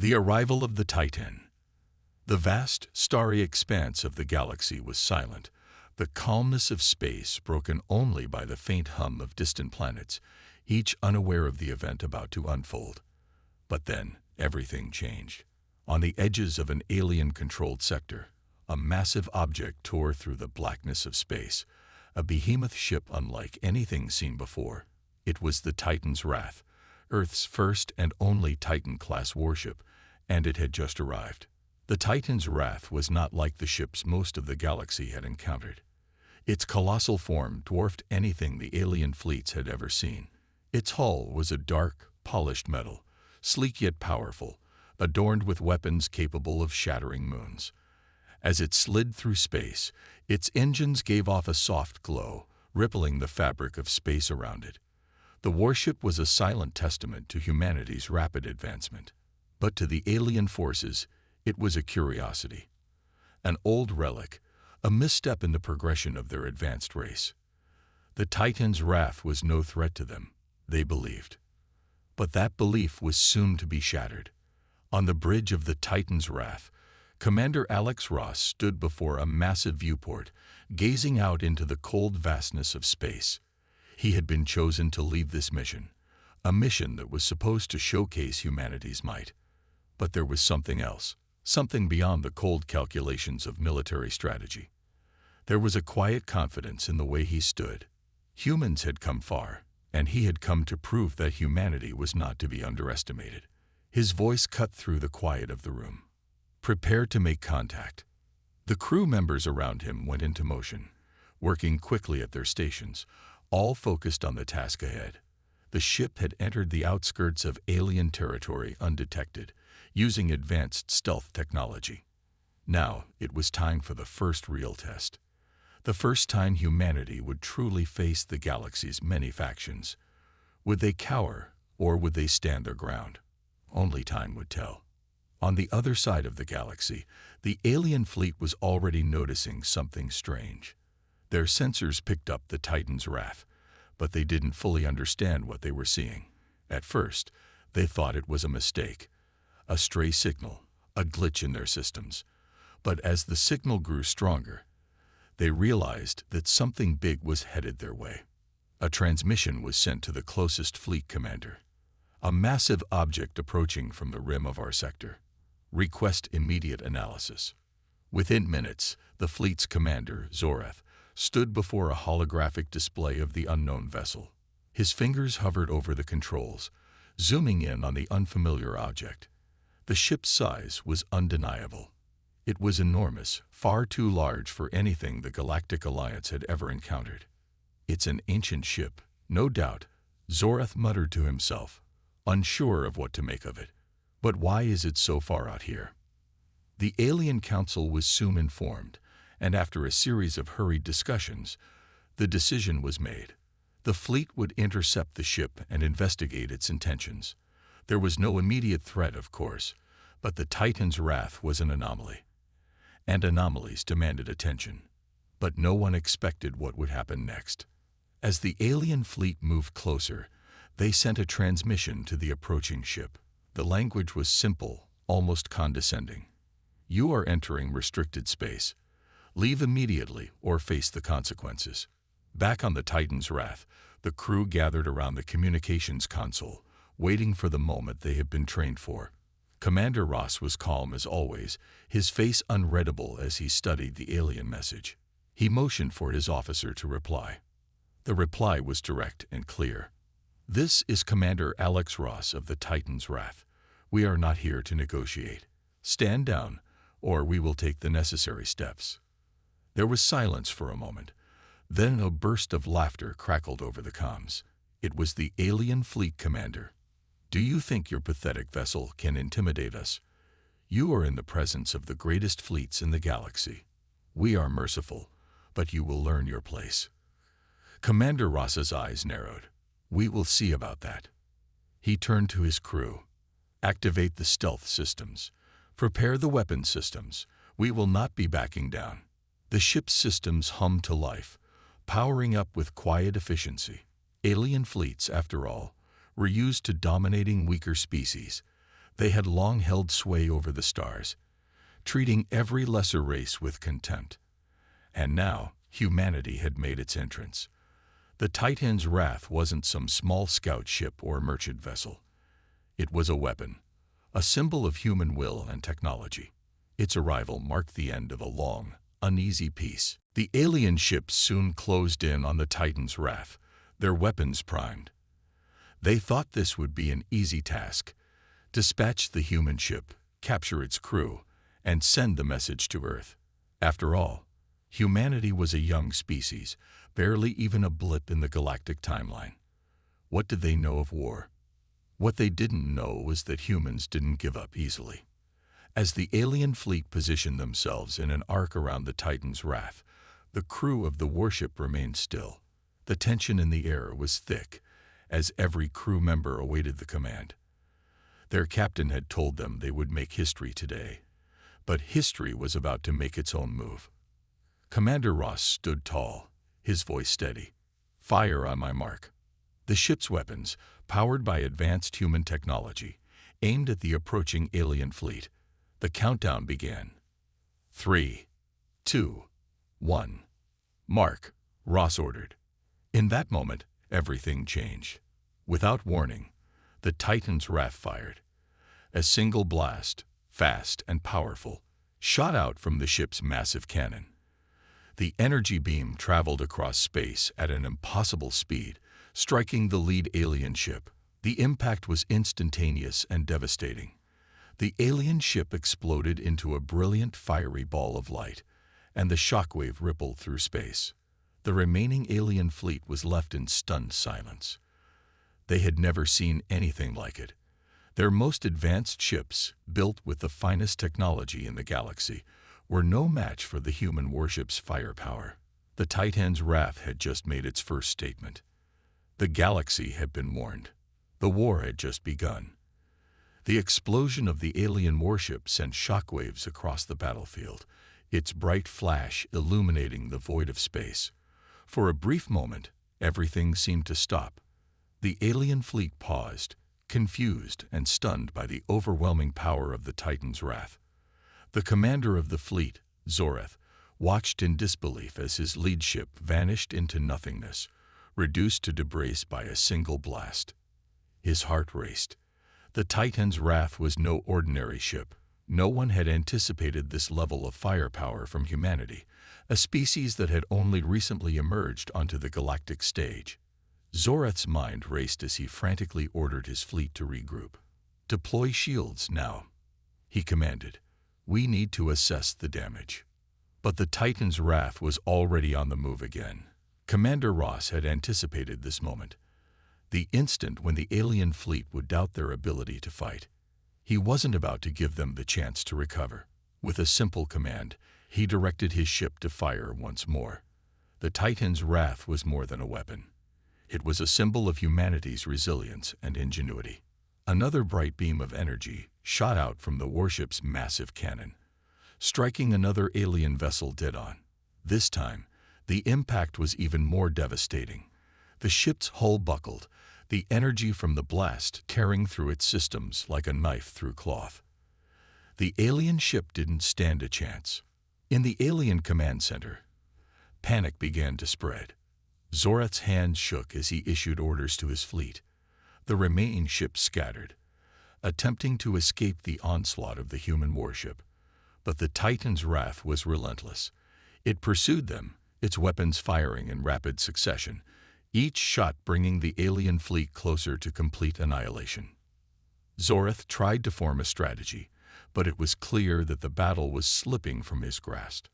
The arrival of the Titan. The vast, starry expanse of the galaxy was silent, the calmness of space broken only by the faint hum of distant planets, each unaware of the event about to unfold. But then, everything changed. On the edges of an alien-controlled sector, a massive object tore through the blackness of space, a behemoth ship unlike anything seen before. It was the Titan's Wrath, Earth's first and only Titan-class warship, and it had just arrived. The Titan's Wrath was not like the ships most of the galaxy had encountered. Its colossal form dwarfed anything the alien fleets had ever seen. Its hull was a dark, polished metal, sleek yet powerful, adorned with weapons capable of shattering moons. As it slid through space, its engines gave off a soft glow, rippling the fabric of space around it. The warship was a silent testament to humanity's rapid advancement. But to the alien forces, it was a curiosity. An old relic, a misstep in the progression of their advanced race. The Titan's Wrath was no threat to them, they believed. But that belief was soon to be shattered. On the bridge of the Titan's Wrath, Commander Alex Ross stood before a massive viewport, gazing out into the cold vastness of space. He had been chosen to lead this mission, a mission that was supposed to showcase humanity's might. But there was something else, something beyond the cold calculations of military strategy. There was a quiet confidence in the way he stood. Humans had come far, and he had come to prove that humanity was not to be underestimated. His voice cut through the quiet of the room. Prepare to make contact. The crew members around him went into motion, working quickly at their stations, all focused on the task ahead. The ship had entered the outskirts of alien territory undetected, using advanced stealth technology. Now it was time for the first real test. The first time humanity would truly face the galaxy's many factions. Would they cower, or would they stand their ground? Only time would tell. On the other side of the galaxy, the alien fleet was already noticing something strange. Their sensors picked up the Titan's Wrath, but they didn't fully understand what they were seeing. At first, they thought it was a mistake, a stray signal, a glitch in their systems. But as the signal grew stronger, they realized that something big was headed their way. A transmission was sent to the closest fleet commander. A massive object approaching from the rim of our sector. Request immediate analysis. Within minutes, the fleet's commander, Zorath, stood before a holographic display of the unknown vessel. His fingers hovered over the controls, zooming in on the unfamiliar object. The ship's size was undeniable. It was enormous, far too large for anything the Galactic Alliance had ever encountered. It's an ancient ship, no doubt, Zorath muttered to himself, unsure of what to make of it. But why is it so far out here? The Alien Council was soon informed, and after a series of hurried discussions, the decision was made. The fleet would intercept the ship and investigate its intentions. There was no immediate threat, of course, but the Titan's Wrath was an anomaly. And anomalies demanded attention. But no one expected what would happen next. As the alien fleet moved closer, they sent a transmission to the approaching ship. The language was simple, almost condescending. You are entering restricted space. Leave immediately or face the consequences. Back on the Titan's Wrath, the crew gathered around the communications console, waiting for the moment they had been trained for. Commander Ross was calm as always, his face unreadable as he studied the alien message. He motioned for his officer to reply. The reply was direct and clear. This is Commander Alex Ross of the Titan's Wrath. We are not here to negotiate. Stand down, or we will take the necessary steps. There was silence for a moment. Then a burst of laughter crackled over the comms. It was the alien fleet commander. Do you think your pathetic vessel can intimidate us? You are in the presence of the greatest fleets in the galaxy. We are merciful, but you will learn your place. Commander Ross's eyes narrowed. We will see about that. He turned to his crew. Activate the stealth systems. Prepare the weapon systems. We will not be backing down. The ship's systems hummed to life, powering up with quiet efficiency. Alien fleets, after all, were used to dominating weaker species. They had long held sway over the stars, treating every lesser race with contempt. And now, humanity had made its entrance. The Titan's wrath wasn't some small scout ship or merchant vessel. It was a weapon, a symbol of human will and technology. Its arrival marked the end of a long, uneasy peace. The alien ships soon closed in on the Titan's wrath, their weapons primed. They thought this would be an easy task: dispatch the human ship, capture its crew, and send the message to Earth. After all, humanity was a young species, barely even a blip in the galactic timeline. What did they know of war? What they didn't know was that humans didn't give up easily. As the alien fleet positioned themselves in an arc around the Titan's wrath, the crew of the warship remained still. The tension in the air was thick, as every crew member awaited the command. Their captain had told them they would make history today, but history was about to make its own move. Commander Ross stood tall, his voice steady. "Fire on my mark." The ship's weapons, powered by advanced human technology, aimed at the approaching alien fleet. The countdown began. 3, 2, 1. "Mark," Ross ordered. In that moment, everything changed. Without warning, the Titan's wrath fired. A single blast, fast and powerful, shot out from the ship's massive cannon. The energy beam traveled across space at an impossible speed, striking the lead alien ship. The impact was instantaneous and devastating. The alien ship exploded into a brilliant fiery ball of light, and the shockwave rippled through space. The remaining alien fleet was left in stunned silence. They had never seen anything like it. Their most advanced ships, built with the finest technology in the galaxy, were no match for the human warship's firepower. The Titan's wrath had just made its first statement. The galaxy had been warned. The war had just begun. The explosion of the alien warship sent shockwaves across the battlefield, its bright flash illuminating the void of space. For a brief moment, everything seemed to stop. The alien fleet paused, confused and stunned by the overwhelming power of the Titan's wrath. The commander of the fleet, Zoreth, watched in disbelief as his lead ship vanished into nothingness, reduced to debris by a single blast. His heart raced. The Titan's wrath was no ordinary ship. No one had anticipated this level of firepower from humanity, a species that had only recently emerged onto the galactic stage. Zoreth's mind raced as he frantically ordered his fleet to regroup. "Deploy shields now," he commanded. "We need to assess the damage." But the Titan's wrath was already on the move again. Commander Ross had anticipated this moment, the instant when the alien fleet would doubt their ability to fight. He wasn't about to give them the chance to recover. With a simple command, he directed his ship to fire once more. The Titan's wrath was more than a weapon. It was a symbol of humanity's resilience and ingenuity. Another bright beam of energy shot out from the warship's massive cannon, striking another alien vessel dead-on. This time, the impact was even more devastating. The ship's hull buckled, the energy from the blast tearing through its systems like a knife through cloth. The alien ship didn't stand a chance. In the alien command center, panic began to spread. Zoreth's hands shook as he issued orders to his fleet. The remaining ships scattered, attempting to escape the onslaught of the human warship. But the Titan's wrath was relentless. It pursued them, its weapons firing in rapid succession, each shot bringing the alien fleet closer to complete annihilation. Zoreth tried to form a strategy, but it was clear that the battle was slipping from his grasp.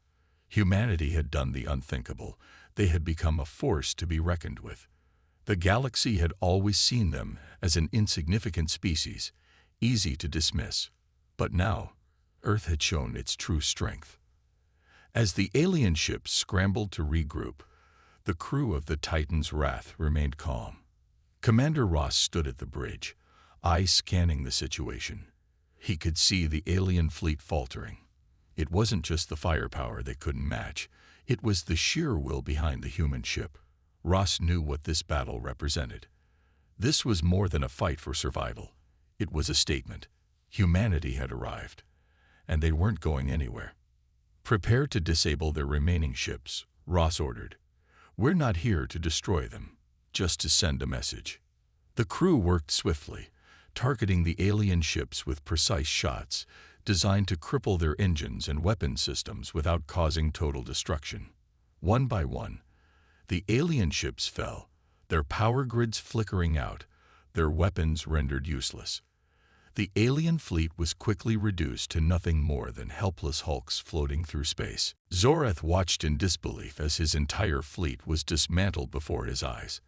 Humanity had done the unthinkable. They had become a force to be reckoned with. The galaxy had always seen them as an insignificant species, easy to dismiss. But now, Earth had shown its true strength. As the alien ships scrambled to regroup, the crew of the Titan's wrath remained calm. Commander Ross stood at the bridge, eyes scanning the situation. He could see the alien fleet faltering. It wasn't just the firepower they couldn't match. It was the sheer will behind the human ship. Ross knew what this battle represented. This was more than a fight for survival. It was a statement. Humanity had arrived, and they weren't going anywhere. "Prepare to disable their remaining ships," Ross ordered. "We're not here to destroy them, just to send a message." The crew worked swiftly, targeting the alien ships with precise shots, designed to cripple their engines and weapon systems without causing total destruction. One by one, the alien ships fell, their power grids flickering out, their weapons rendered useless. The alien fleet was quickly reduced to nothing more than helpless hulks floating through space. Zorath watched in disbelief as his entire fleet was dismantled before his eyes.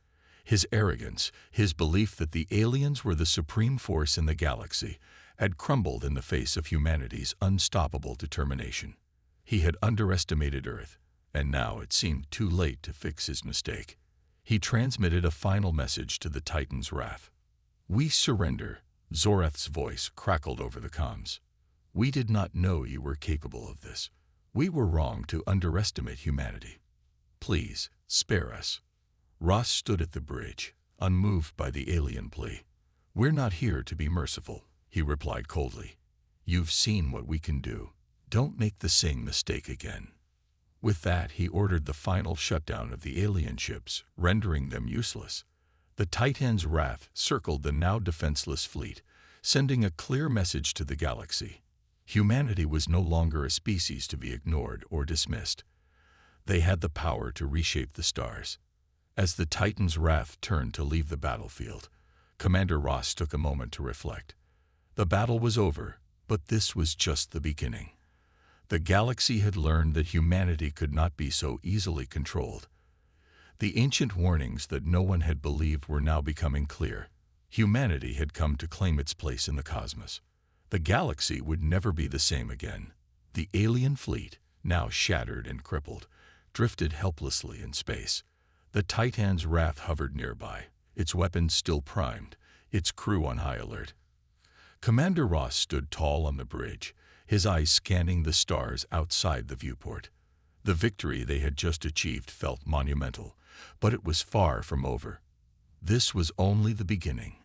His arrogance, his belief that the aliens were the supreme force in the galaxy, had crumbled in the face of humanity's unstoppable determination. He had underestimated Earth, and now it seemed too late to fix his mistake. He transmitted a final message to the Titan's wrath. "We surrender," Zorath's voice crackled over the comms. "We did not know you were capable of this. We were wrong to underestimate humanity. Please, spare us." Ross stood at the bridge, unmoved by the alien plea. "We're not here to be merciful," he replied coldly. "You've seen what we can do. Don't make the same mistake again." With that, he ordered the final shutdown of the alien ships, rendering them useless. The Titan's wrath circled the now defenseless fleet, sending a clear message to the galaxy. Humanity was no longer a species to be ignored or dismissed. They had the power to reshape the stars. As the Titan's wrath turned to leave the battlefield, Commander Ross took a moment to reflect. The battle was over, but this was just the beginning. The galaxy had learned that humanity could not be so easily controlled. The ancient warnings that no one had believed were now becoming clear. Humanity had come to claim its place in the cosmos. The galaxy would never be the same again. The alien fleet, now shattered and crippled, drifted helplessly in space. The Titan's wrath hovered nearby, its weapons still primed, its crew on high alert. Commander Ross stood tall on the bridge, his eyes scanning the stars outside the viewport. The victory they had just achieved felt monumental, but it was far from over. This was only the beginning.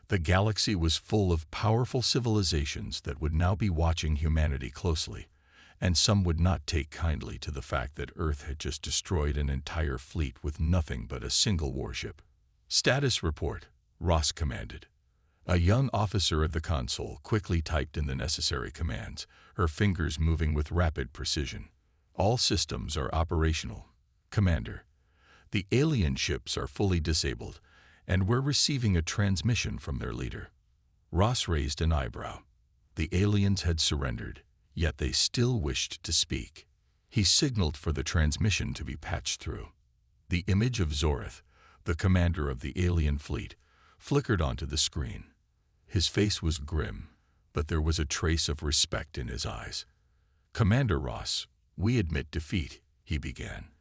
The galaxy was full of powerful civilizations that would now be watching humanity closely, and some would not take kindly to the fact that Earth had just destroyed an entire fleet with nothing but a single warship. "Status report," Ross commanded. A young officer at the console quickly typed in the necessary commands, her fingers moving with rapid precision. "All systems are operational, Commander. The alien ships are fully disabled, and we're receiving a transmission from their leader." Ross raised an eyebrow. The aliens had surrendered, yet they still wished to speak. He signaled for the transmission to be patched through. The image of Zorath, the commander of the alien fleet, flickered onto the screen. His face was grim, but there was a trace of respect in his eyes. "Commander Ross, we admit defeat," he began.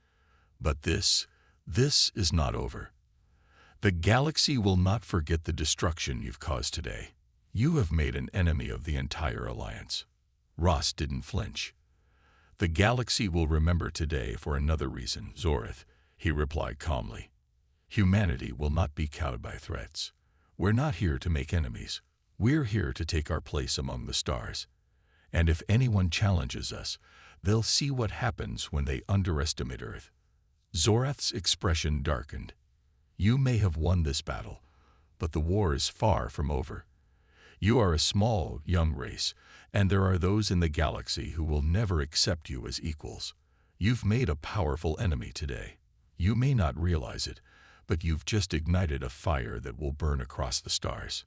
"But this is not over. The galaxy will not forget the destruction you've caused today. You have made an enemy of the entire alliance." Ross didn't flinch. "The galaxy will remember today for another reason, Zorath," he replied calmly. "Humanity will not be cowed by threats. We're not here to make enemies. We're here to take our place among the stars. And if anyone challenges us, they'll see what happens when they underestimate Earth." Zorath's expression darkened. "You may have won this battle, but the war is far from over. You are a small, young race, and there are those in the galaxy who will never accept you as equals. You've made a powerful enemy today. You may not realize it, but you've just ignited a fire that will burn across the stars."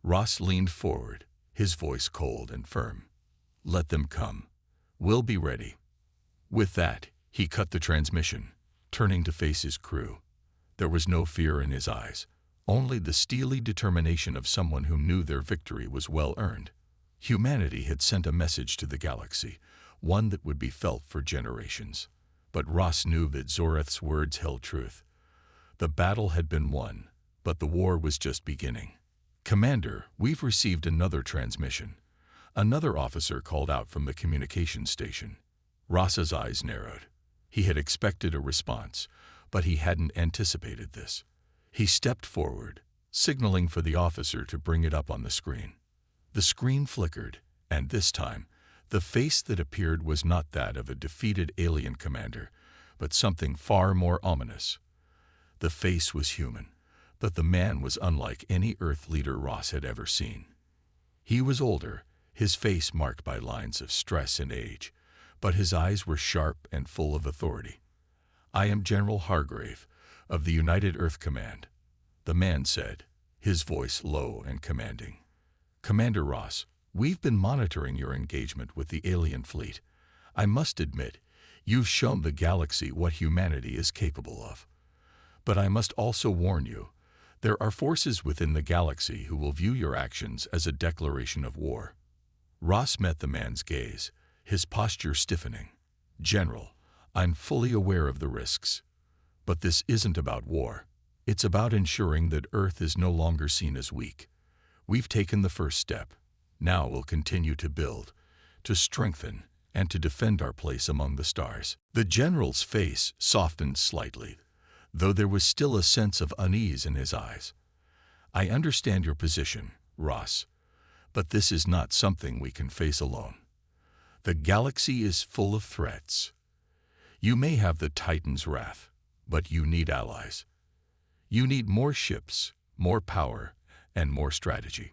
Ross leaned forward, his voice cold and firm. "Let them come. We'll be ready." With that, he cut the transmission, turning to face his crew. There was no fear in his eyes, only the steely determination of someone who knew their victory was well earned. Humanity had sent a message to the galaxy, one that would be felt for generations. But Ross knew that Zorath's words held truth. The battle had been won, but the war was just beginning. "Commander, we've received another transmission," another officer called out from the communications station. Ross's eyes narrowed. He had expected a response, but he hadn't anticipated this. He stepped forward, signaling for the officer to bring it up on the screen. The screen flickered, and this time, the face that appeared was not that of a defeated alien commander, but something far more ominous. The face was human, but the man was unlike any Earth leader Ross had ever seen. He was older, his face marked by lines of stress and age, but his eyes were sharp and full of authority. "I am General Hargrave, of the United Earth Command," the man said, his voice low and commanding. "Commander Ross, we've been monitoring your engagement with the alien fleet. I must admit, you've shown the galaxy what humanity is capable of. But I must also warn you, there are forces within the galaxy who will view your actions as a declaration of war." Ross met the man's gaze, his posture stiffening. "General, I'm fully aware of the risks. But this isn't about war. It's about ensuring that Earth is no longer seen as weak. We've taken the first step. Now we'll continue to build, to strengthen, and to defend our place among the stars." The general's face softened slightly, though there was still a sense of unease in his eyes. "I understand your position, Ross, but this is not something we can face alone. The galaxy is full of threats. You may have the Titan's wrath, but you need allies. You need more ships, more power, and more strategy."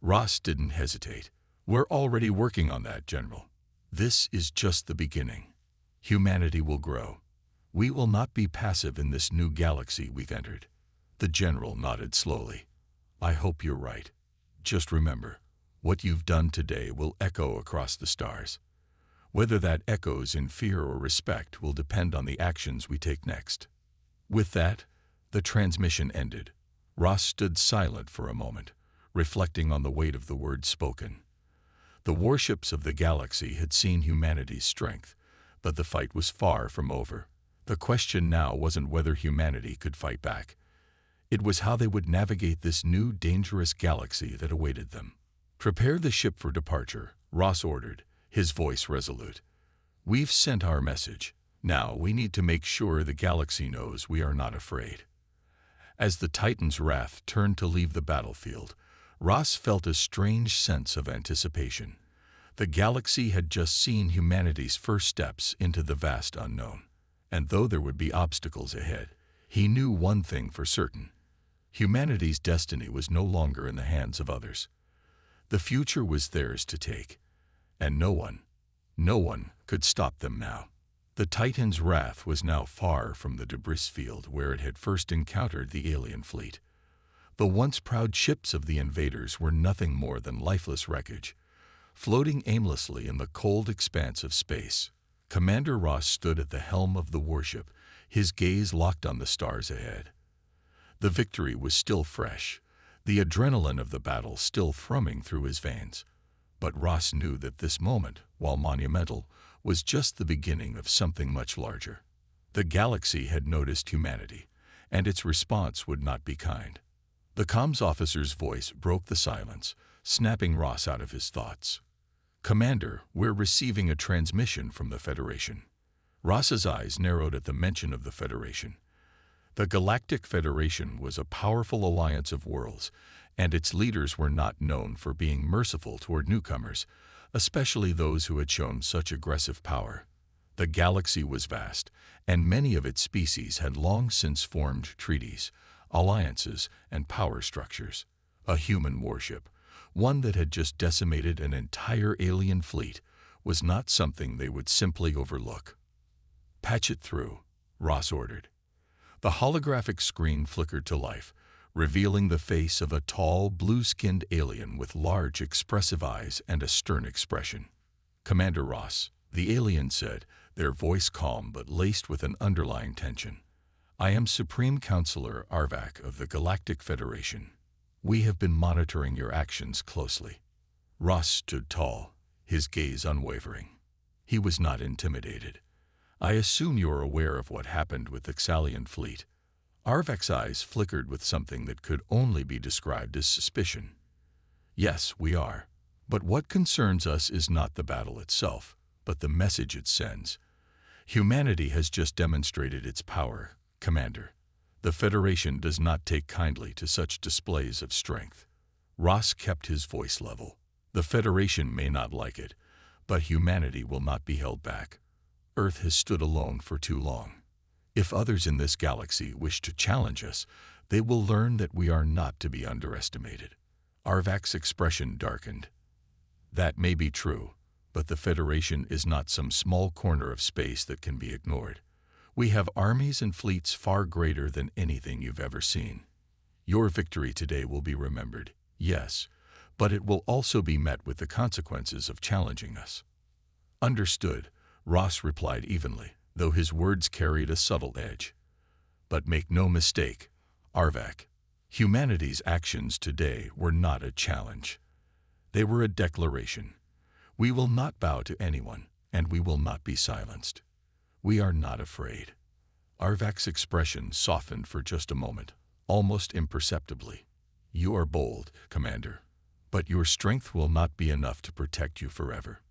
Ross didn't hesitate. "We're already working on that, General. This is just the beginning. Humanity will grow. We will not be passive in this new galaxy we've entered." The general nodded slowly. "I hope you're right. Just remember, what you've done today will echo across the stars. Whether that echoes in fear or respect will depend on the actions we take next." With that, the transmission ended. Ross stood silent for a moment, reflecting on the weight of the words spoken. The warships of the galaxy had seen humanity's strength, but the fight was far from over. The question now wasn't whether humanity could fight back. It was how they would navigate this new, dangerous galaxy that awaited them. "Prepare the ship for departure," Ross ordered, his voice resolute. "We've sent our message. Now we need to make sure the galaxy knows we are not afraid." As the Titan's wrath turned to leave the battlefield, Ross felt a strange sense of anticipation. The galaxy had just seen humanity's first steps into the vast unknown. And though there would be obstacles ahead, he knew one thing for certain. Humanity's destiny was no longer in the hands of others. The future was theirs to take, and no one could stop them now. The Titan's wrath was now far from the debris field where it had first encountered the alien fleet. The once proud ships of the invaders were nothing more than lifeless wreckage, floating aimlessly in the cold expanse of space. Commander Ross stood at the helm of the warship, his gaze locked on the stars ahead. The victory was still fresh, the adrenaline of the battle still thrumming through his veins. But Ross knew that this moment, while monumental, was just the beginning of something much larger. The galaxy had noticed humanity, and its response would not be kind. The comms officer's voice broke the silence, snapping Ross out of his thoughts. "Commander, we're receiving a transmission from the Federation." Ross's eyes narrowed at the mention of the Federation. The Galactic Federation was a powerful alliance of worlds, and its leaders were not known for being merciful toward newcomers, especially those who had shown such aggressive power. The galaxy was vast, and many of its species had long since formed treaties, alliances, and power structures. A human warship, one that had just decimated an entire alien fleet, was not something they would simply overlook. "Patch it through," Ross ordered. The holographic screen flickered to life, revealing the face of a tall, blue-skinned alien with large, expressive eyes and a stern expression. "Commander Ross," the alien said, their voice calm but laced with an underlying tension. "I am Supreme Counselor Arvak of the Galactic Federation. We have been monitoring your actions closely." Ross stood tall, his gaze unwavering. He was not intimidated. "I assume you are aware of what happened with the Xalian fleet." Arvak's eyes flickered with something that could only be described as suspicion. "Yes, we are. But what concerns us is not the battle itself, but the message it sends. Humanity has just demonstrated its power, Commander. The Federation does not take kindly to such displays of strength." Ross kept his voice level. The Federation may not like it, but humanity will not be held back. Earth has stood alone for too long. If others in this galaxy wish to challenge us, they will learn that we are not to be underestimated. Arvak's expression darkened. That may be true, but the Federation is not some small corner of space that can be ignored. We have armies and fleets far greater than anything you've ever seen. Your victory today will be remembered, yes, but it will also be met with the consequences of challenging us. Understood, Ross replied evenly, though his words carried a subtle edge. But make no mistake, Arvak, humanity's actions today were not a challenge. They were a declaration. We will not bow to anyone, and we will not be silenced. We are not afraid. Arvak's expression softened for just a moment, almost imperceptibly. You are bold, Commander, but your strength will not be enough to protect you forever.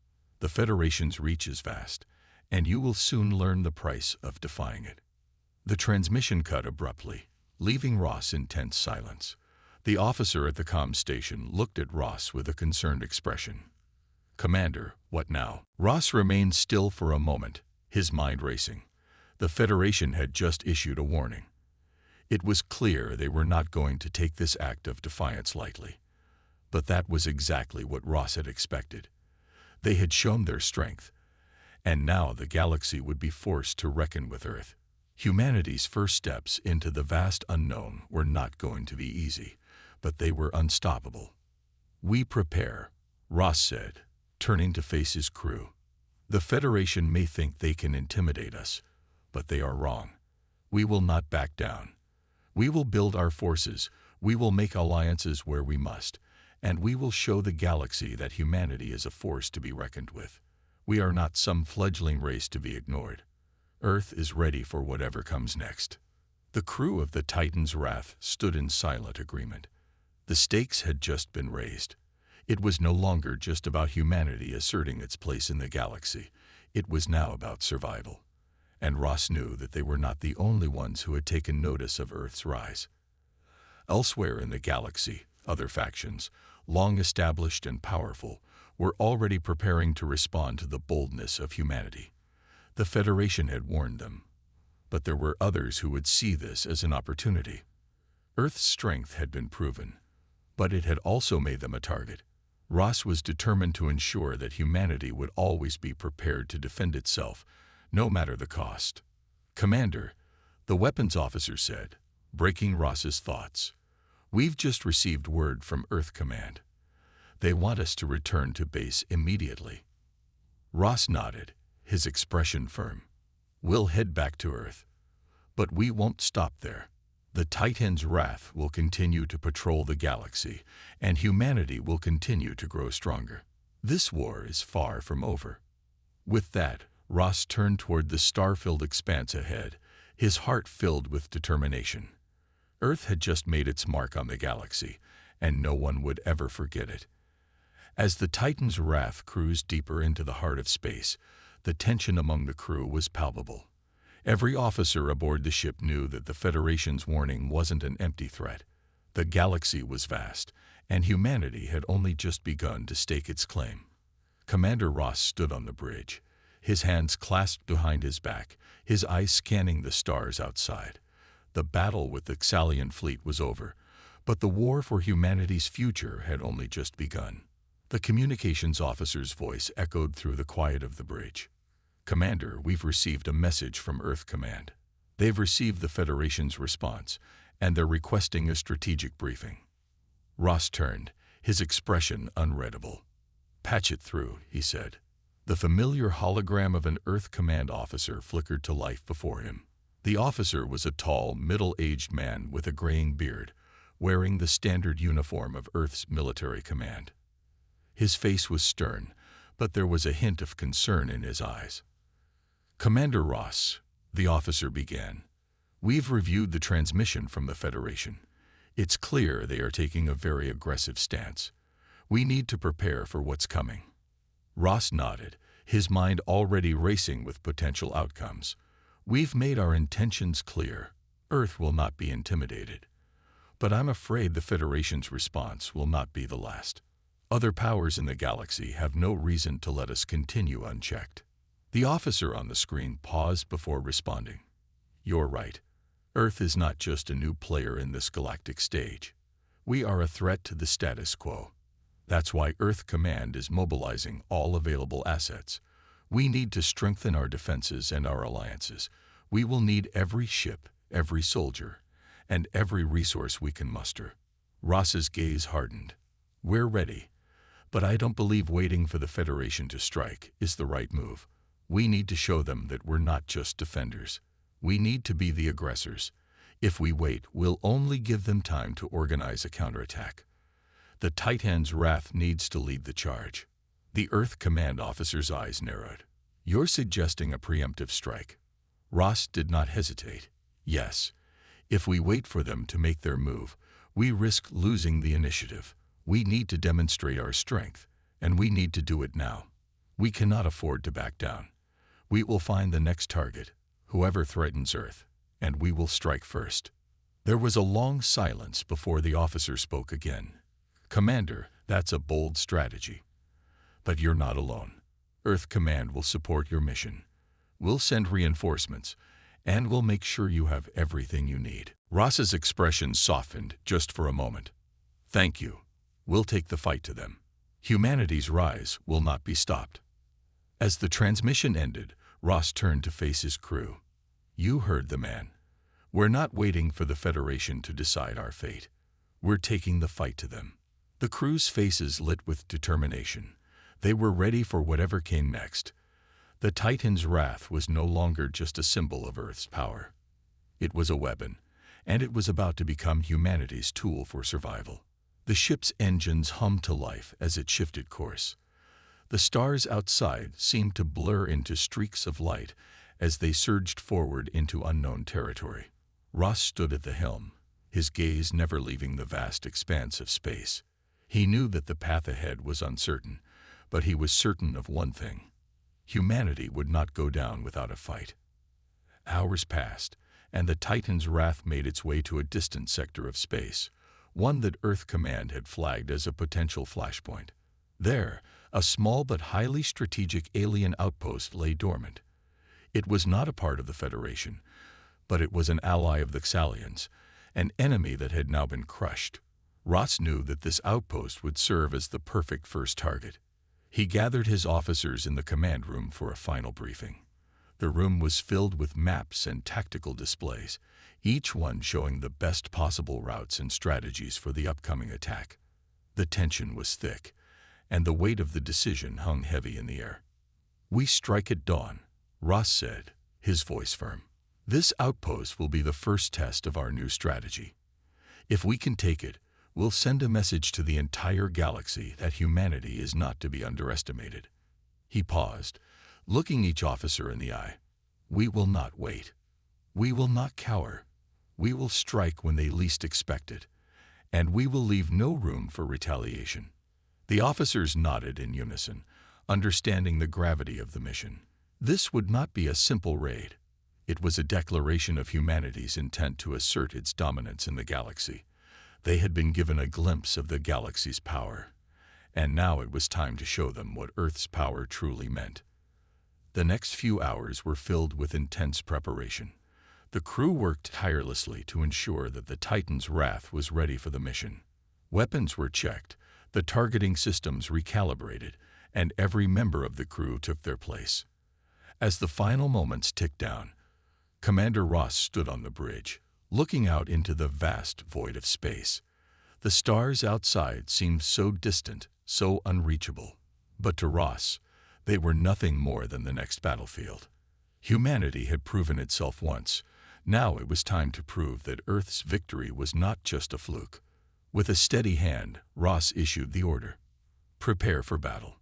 The Federation's reach is vast, and you will soon learn the price of defying it. The transmission cut abruptly, leaving Ross in tense silence. The officer at the comm station looked at Ross with a concerned expression. Commander, what now? Ross remained still for a moment, his mind racing. The Federation had just issued a warning. It was clear they were not going to take this act of defiance lightly. But that was exactly what Ross had expected. They had shown their strength, and now the galaxy would be forced to reckon with Earth. Humanity's first steps into the vast unknown were not going to be easy, but they were unstoppable. We prepare, Ross said, turning to face his crew. The Federation may think they can intimidate us, but they are wrong. We will not back down. We will build our forces, we will make alliances where we must, and we will show the galaxy that humanity is a force to be reckoned with. We are not some fledgling race to be ignored. Earth is ready for whatever comes next. The crew of the Titan's Wrath stood in silent agreement. The stakes had just been raised. It was no longer just about humanity asserting its place in the galaxy. It was now about survival. And Ross knew that they were not the only ones who had taken notice of Earth's rise. Elsewhere in the galaxy, other factions, long established and powerful, were already preparing to respond to the boldness of humanity. The Federation had warned them, but there were others who would see this as an opportunity. Earth's strength had been proven, but it had also made them a target. Ross was determined to ensure that humanity would always be prepared to defend itself, no matter the cost. Commander, the weapons officer said, breaking Ross's thoughts. We've just received word from Earth Command. They want us to return to base immediately. Ross nodded, his expression firm. We'll head back to Earth. But we won't stop there. The Titan's Wrath will continue to patrol the galaxy, and humanity will continue to grow stronger. This war is far from over. With that, Ross turned toward the star-filled expanse ahead, his heart filled with determination. Earth had just made its mark on the galaxy, and no one would ever forget it. As the Titan's Wrath cruised deeper into the heart of space, the tension among the crew was palpable. Every officer aboard the ship knew that the Federation's warning wasn't an empty threat. The galaxy was vast, and humanity had only just begun to stake its claim. Commander Ross stood on the bridge, his hands clasped behind his back, his eyes scanning the stars outside. The battle with the Xalian fleet was over, but the war for humanity's future had only just begun. The communications officer's voice echoed through the quiet of the bridge. Commander, we've received a message from Earth Command. They've received the Federation's response, and they're requesting a strategic briefing. Ross turned, his expression unreadable. Patch it through, he said. The familiar hologram of an Earth Command officer flickered to life before him. The officer was a tall, middle-aged man with a graying beard, wearing the standard uniform of Earth's military command. His face was stern, but there was a hint of concern in his eyes. Commander Ross, the officer began, we've reviewed the transmission from the Federation. It's clear they are taking a very aggressive stance. We need to prepare for what's coming. Ross nodded, his mind already racing with potential outcomes. We've made our intentions clear. Earth will not be intimidated. But I'm afraid the Federation's response will not be the last. Other powers in the galaxy have no reason to let us continue unchecked. The officer on the screen paused before responding. You're right. Earth is not just a new player in this galactic stage. We are a threat to the status quo. That's why Earth Command is mobilizing all available assets. We need to strengthen our defenses and our alliances. We will need every ship, every soldier, and every resource we can muster. Ross's gaze hardened. We're ready. But I don't believe waiting for the Federation to strike is the right move. We need to show them that we're not just defenders. We need to be the aggressors. If we wait, we'll only give them time to organize a counterattack. The Titan's wrath needs to lead the charge. The Earth Command officer's eyes narrowed. You're suggesting a preemptive strike. Ross did not hesitate. Yes. If we wait for them to make their move, we risk losing the initiative. We need to demonstrate our strength, and we need to do it now. We cannot afford to back down. We will find the next target, whoever threatens Earth, and we will strike first. There was a long silence before the officer spoke again. Commander, that's a bold strategy. But you're not alone. Earth Command will support your mission. We'll send reinforcements, and we'll make sure you have everything you need. Ross's expression softened just for a moment. Thank you. We'll take the fight to them. Humanity's rise will not be stopped. As the transmission ended, Ross turned to face his crew. You heard the man. We're not waiting for the Federation to decide our fate. We're taking the fight to them. The crew's faces lit with determination. They were ready for whatever came next. The Titan's wrath was no longer just a symbol of Earth's power. It was a weapon, and it was about to become humanity's tool for survival. The ship's engines hummed to life as it shifted course. The stars outside seemed to blur into streaks of light as they surged forward into unknown territory. Ross stood at the helm, his gaze never leaving the vast expanse of space. He knew that the path ahead was uncertain, but he was certain of one thing. Humanity would not go down without a fight. Hours passed, and the Titan's wrath made its way to a distant sector of space, one that Earth Command had flagged as a potential flashpoint. There, a small but highly strategic alien outpost lay dormant. It was not a part of the Federation, but it was an ally of the Xalians, an enemy that had now been crushed. Ross knew that this outpost would serve as the perfect first target. He gathered his officers in the command room for a final briefing. The room was filled with maps and tactical displays, each one showing the best possible routes and strategies for the upcoming attack. The tension was thick, and the weight of the decision hung heavy in the air. We strike at dawn, Ross said, his voice firm. This outpost will be the first test of our new strategy. If we can take it, we'll send a message to the entire galaxy that humanity is not to be underestimated. He paused, looking each officer in the eye. We will not wait. We will not cower. We will strike when they least expect it, and we will leave no room for retaliation. The officers nodded in unison, understanding the gravity of the mission. This would not be a simple raid. It was a declaration of humanity's intent to assert its dominance in the galaxy. They had been given a glimpse of the galaxy's power, and now it was time to show them what Earth's power truly meant. The next few hours were filled with intense preparation. The crew worked tirelessly to ensure that the Titan's wrath was ready for the mission. Weapons were checked, the targeting systems recalibrated, and every member of the crew took their place. As the final moments ticked down, Commander Ross stood on the bridge, looking out into the vast void of space. The stars outside seemed so distant, so unreachable. But to Ross, they were nothing more than the next battlefield. Humanity had proven itself once. Now it was time to prove that Earth's victory was not just a fluke. With a steady hand, Ross issued the order. Prepare for battle.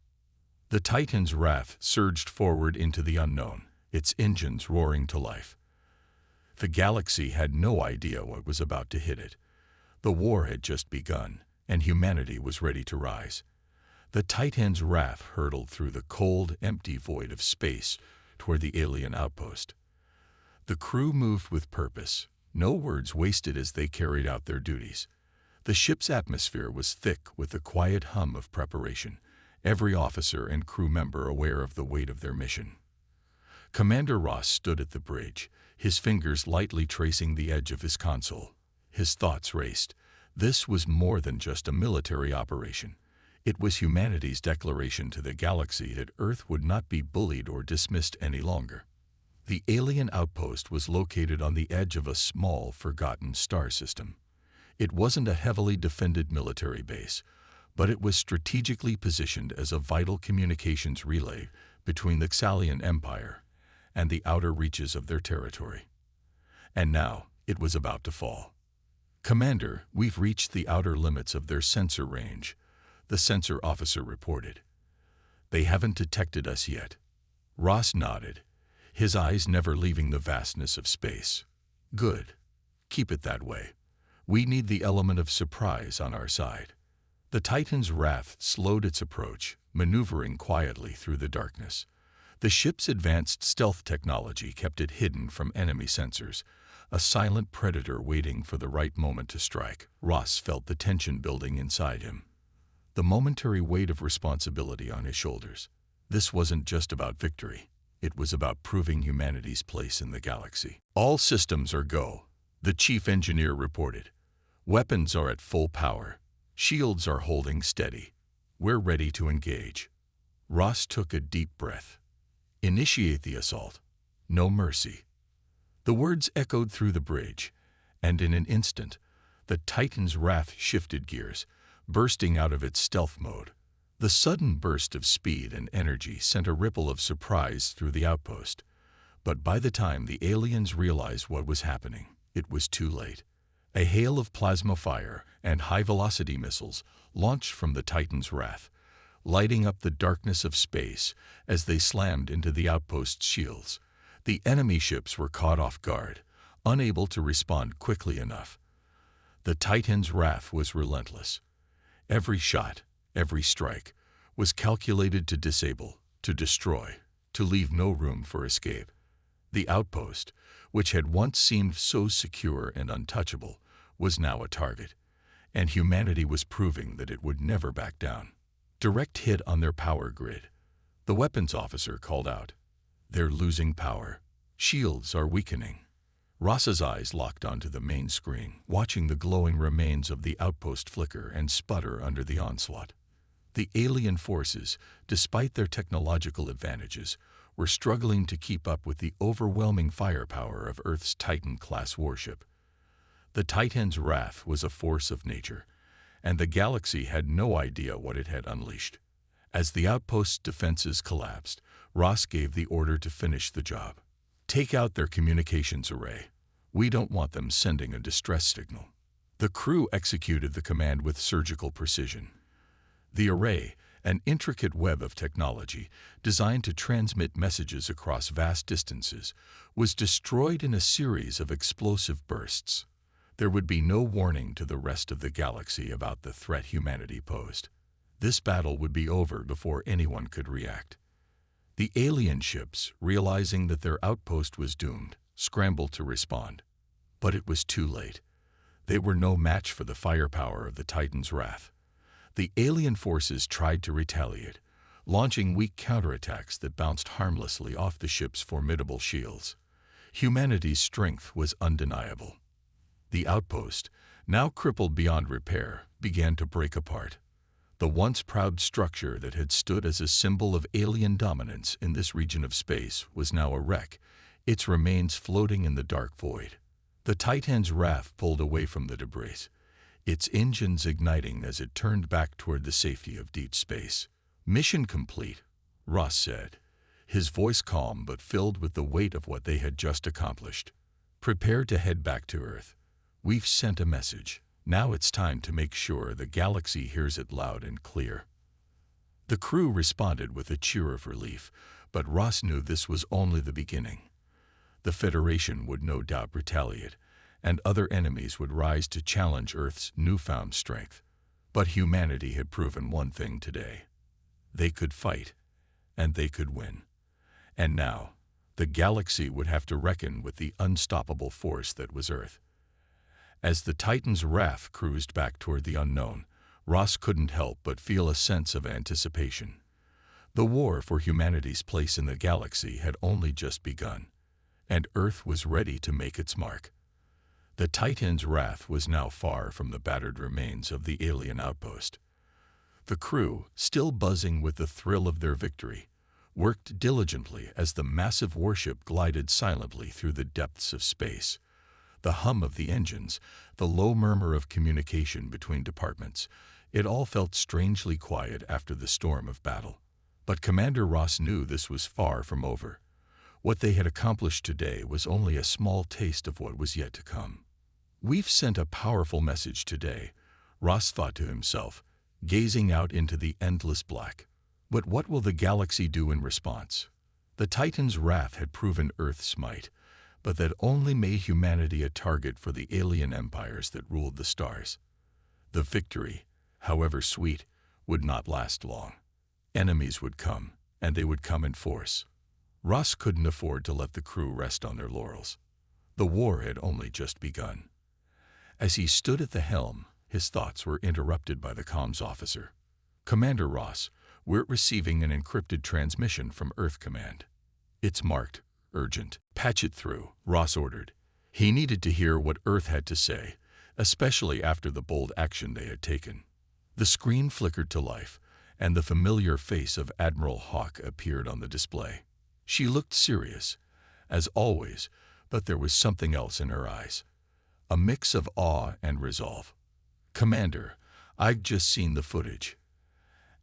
The Titan's wrath surged forward into the unknown, its engines roaring to life. The galaxy had no idea what was about to hit it. The war had just begun, and humanity was ready to rise. The Titan's wrath hurtled through the cold, empty void of space toward the alien outpost. The crew moved with purpose, no words wasted as they carried out their duties. The ship's atmosphere was thick with the quiet hum of preparation, every officer and crew member aware of the weight of their mission. Commander Ross stood at the bridge, his fingers lightly tracing the edge of his console. His thoughts raced. This was more than just a military operation. It was humanity's declaration to the galaxy that Earth would not be bullied or dismissed any longer. The alien outpost was located on the edge of a small, forgotten star system. It wasn't a heavily defended military base, but it was strategically positioned as a vital communications relay between the Xalian Empire and the outer reaches of their territory. And now, it was about to fall. "Commander, we've reached the outer limits of their sensor range," the sensor officer reported. "They haven't detected us yet." Ross nodded, his eyes never leaving the vastness of space. "Good. Keep it that way. We need the element of surprise on our side." The Titan's Wrath slowed its approach, maneuvering quietly through the darkness. The ship's advanced stealth technology kept it hidden from enemy sensors, a silent predator waiting for the right moment to strike. Ross felt the tension building inside him, the momentary weight of responsibility on his shoulders. This wasn't just about victory. It was about proving humanity's place in the galaxy. "All systems are go," the chief engineer reported. "Weapons are at full power. Shields are holding steady. We're ready to engage." Ross took a deep breath. "Initiate the assault. No mercy." The words echoed through the bridge, and in an instant, the Titan's Wrath shifted gears, bursting out of its stealth mode. The sudden burst of speed and energy sent a ripple of surprise through the outpost. But by the time the aliens realized what was happening, it was too late. A hail of plasma fire and high-velocity missiles launched from the Titan's Wrath, lighting up the darkness of space as they slammed into the outpost's shields. The enemy ships were caught off guard, unable to respond quickly enough. The Titan's Wrath was relentless. Every shot, every strike, was calculated to disable, to destroy, to leave no room for escape. The outpost, which had once seemed so secure and untouchable, was now a target, and humanity was proving that it would never back down. Direct hit on their power grid. The weapons officer called out. "They're losing power. Shields are weakening." Ross's eyes locked onto the main screen, watching the glowing remains of the outpost flicker and sputter under the onslaught. The alien forces, despite their technological advantages, were struggling to keep up with the overwhelming firepower of Earth's Titan-class warship. The Titan's Wrath was a force of nature, and the galaxy had no idea what it had unleashed. As the outpost's defenses collapsed, Ross gave the order to finish the job. "Take out their communications array. We don't want them sending a distress signal." The crew executed the command with surgical precision. The array, an intricate web of technology designed to transmit messages across vast distances, was destroyed in a series of explosive bursts. There would be no warning to the rest of the galaxy about the threat humanity posed. This battle would be over before anyone could react. The alien ships, realizing that their outpost was doomed, scrambled to respond. But it was too late. They were no match for the firepower of the Titan's Wrath. The alien forces tried to retaliate, launching weak counterattacks that bounced harmlessly off the ship's formidable shields. Humanity's strength was undeniable. The outpost, now crippled beyond repair, began to break apart. The once proud structure that had stood as a symbol of alien dominance in this region of space was now a wreck, its remains floating in the dark void. The Titan's Wrath pulled away from the debris, its engines igniting as it turned back toward the safety of deep space. "Mission complete," Ross said, his voice calm but filled with the weight of what they had just accomplished. "Prepare to head back to Earth. We've sent a message. Now it's time to make sure the galaxy hears it loud and clear." The crew responded with a cheer of relief, but Ross knew this was only the beginning. The Federation would no doubt retaliate, and other enemies would rise to challenge Earth's newfound strength. But humanity had proven one thing today. They could fight, and they could win. And now, the galaxy would have to reckon with the unstoppable force that was Earth. As the Titan's wrath cruised back toward the unknown, Ross couldn't help but feel a sense of anticipation. The war for humanity's place in the galaxy had only just begun, and Earth was ready to make its mark. The Titan's wrath was now far from the battered remains of the alien outpost. The crew, still buzzing with the thrill of their victory, worked diligently as the massive warship glided silently through the depths of space. The hum of the engines, the low murmur of communication between departments, it all felt strangely quiet after the storm of battle. But Commander Ross knew this was far from over. What they had accomplished today was only a small taste of what was yet to come. "We've sent a powerful message today," Ross thought to himself, gazing out into the endless black. But what will the galaxy do in response? The Titan's wrath had proven Earth's might, but that only made humanity a target for the alien empires that ruled the stars. The victory, however sweet, would not last long. Enemies would come, and they would come in force. Ross couldn't afford to let the crew rest on their laurels. The war had only just begun. As he stood at the helm, his thoughts were interrupted by the comms officer. "Commander Ross, we're receiving an encrypted transmission from Earth Command. It's marked urgent. Patch it through," Ross ordered. He needed to hear what Earth had to say, especially after the bold action they had taken. The screen flickered to life, and the familiar face of Admiral Hawk appeared on the display. She looked serious, as always, but there was something else in her eyes. A mix of awe and resolve. "Commander, I've just seen the footage,"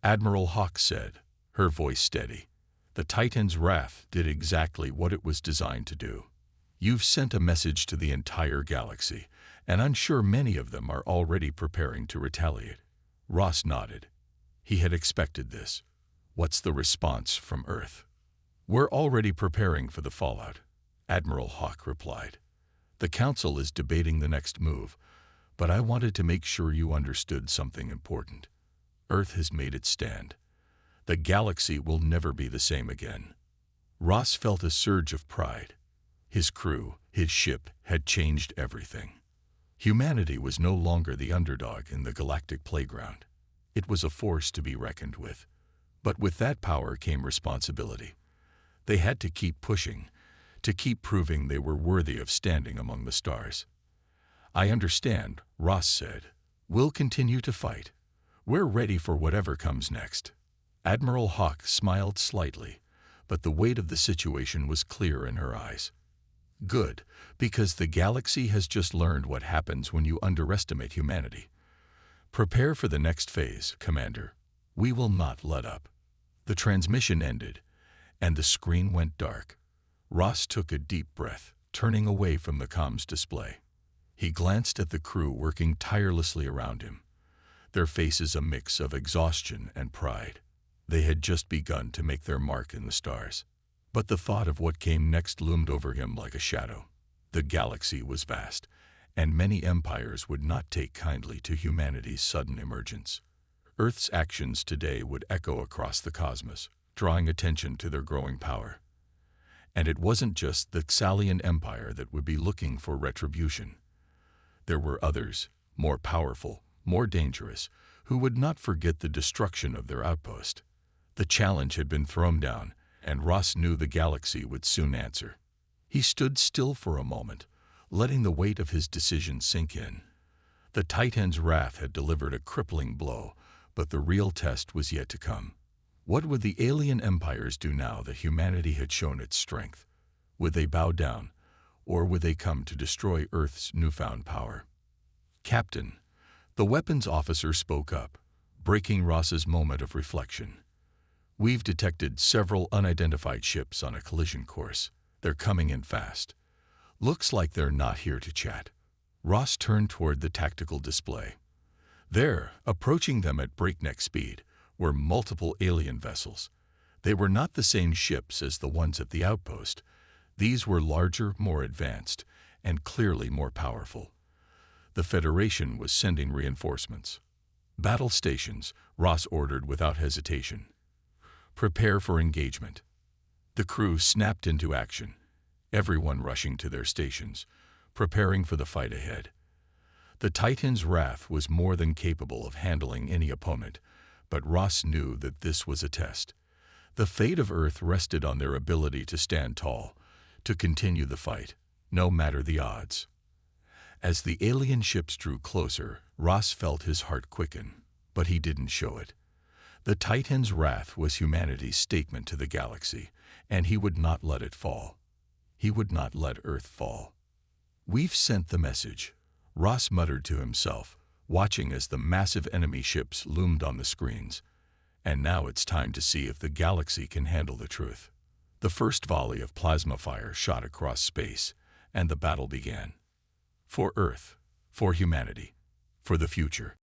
Admiral Hawk said, her voice steady. "The Titan's wrath did exactly what it was designed to do. You've sent a message to the entire galaxy, and I'm sure many of them are already preparing to retaliate." Ross nodded. He had expected this. "What's the response from Earth?" "We're already preparing for the fallout," Admiral Hawk replied. "The Council is debating the next move, but I wanted to make sure you understood something important. Earth has made its stand. The galaxy will never be the same again." Ross felt a surge of pride. His crew, his ship, had changed everything. Humanity was no longer the underdog in the galactic playground. It was a force to be reckoned with. But with that power came responsibility. They had to keep pushing, to keep proving they were worthy of standing among the stars. "I understand," Ross said. "We'll continue to fight. We're ready for whatever comes next." Admiral Hawk smiled slightly, but the weight of the situation was clear in her eyes. "Good, because the galaxy has just learned what happens when you underestimate humanity. Prepare for the next phase, Commander. We will not let up." The transmission ended, and the screen went dark. Ross took a deep breath, turning away from the comms display. He glanced at the crew working tirelessly around him, their faces a mix of exhaustion and pride. They had just begun to make their mark in the stars. But the thought of what came next loomed over him like a shadow. The galaxy was vast, and many empires would not take kindly to humanity's sudden emergence. Earth's actions today would echo across the cosmos, drawing attention to their growing power. And it wasn't just the Xalian Empire that would be looking for retribution. There were others, more powerful, more dangerous, who would not forget the destruction of their outpost. The challenge had been thrown down, and Ross knew the galaxy would soon answer. He stood still for a moment, letting the weight of his decision sink in. The Titan's wrath had delivered a crippling blow, but the real test was yet to come. What would the alien empires do now that humanity had shown its strength? Would they bow down, or would they come to destroy Earth's newfound power? "Captain," the weapons officer spoke up, breaking Ross's moment of reflection. "We've detected several unidentified ships on a collision course. They're coming in fast. Looks like they're not here to chat." Ross turned toward the tactical display. There, approaching them at breakneck speed, were multiple alien vessels. They were not the same ships as the ones at the outpost. These were larger, more advanced, and clearly more powerful. The Federation was sending reinforcements. "Battle stations," Ross ordered without hesitation. "Prepare for engagement." The crew snapped into action, everyone rushing to their stations, preparing for the fight ahead. The Titan's wrath was more than capable of handling any opponent, but Ross knew that this was a test. The fate of Earth rested on their ability to stand tall, to continue the fight, no matter the odds. As the alien ships drew closer, Ross felt his heart quicken, but he didn't show it. The Titan's wrath was humanity's statement to the galaxy, and he would not let it fall. He would not let Earth fall. "We've sent the message," Ross muttered to himself, watching as the massive enemy ships loomed on the screens. "And now it's time to see if the galaxy can handle the truth." The first volley of plasma fire shot across space, and the battle began. For Earth, for humanity, for the future.